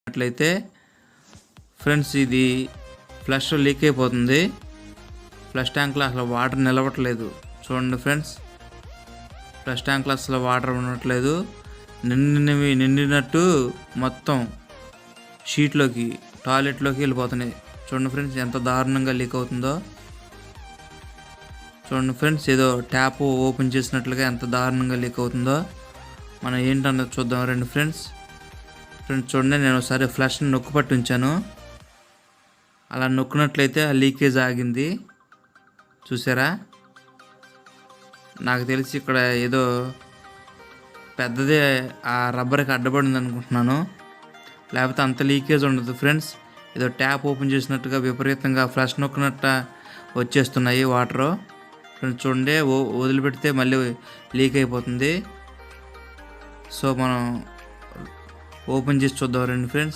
అట్లయితే ఫ్రెండ్స్ ఇది flush leak అయిపోతుంది. ఫ్లష్ ట్యాంక్లో అసలు వాటర్ నిలవట్లేదు. చూడండి ఫ్రెండ్స్, ఫ్లష్ ట్యాంక్లో అసలు వాటర్ ఉండట్లేదు. నిండినట్టు మొత్తం షీట్లోకి టాయిలెట్లోకి వెళ్ళిపోతున్నాయి. చూడండి ఫ్రెండ్స్ ఎంత దారుణంగా లీక్ అవుతుందో. చూడండి ఫ్రెండ్స్, ఏదో ట్యాప్ ఓపెన్ చేసినట్లుగా ఎంత దారుణంగా లీక్ అవుతుందో. మనం ఏంటన్నది చూద్దాం రండి ఫ్రెండ్స్. చూడండి, నేను ఒకసారి ఫ్లష్ని నొక్కు పట్టి ఉంచాను. అలా నొక్కినట్లయితే ఆ లీకేజ్ ఆగింది. చూసారా? నాకు తెలిసి ఇక్కడ ఏదో పెద్దదే ఆ రబ్బర్కి అడ్డపడింది అనుకుంటున్నాను. లేకపోతే అంత లీకేజ్ ఉండదు ఫ్రెండ్స్. ఏదో ట్యాప్ ఓపెన్ చేసినట్టుగా విపరీతంగా ఫ్లష్ నొక్కినట్ట వచ్చేస్తున్నాయి వాటరు. ఫ్రెండ్స్ చూడండి, వదిలిపెడితే మళ్ళీ లీక్ అయిపోతుంది. సో మనం ఓపెన్ చేసి చూద్దాం రండి ఫ్రెండ్స్.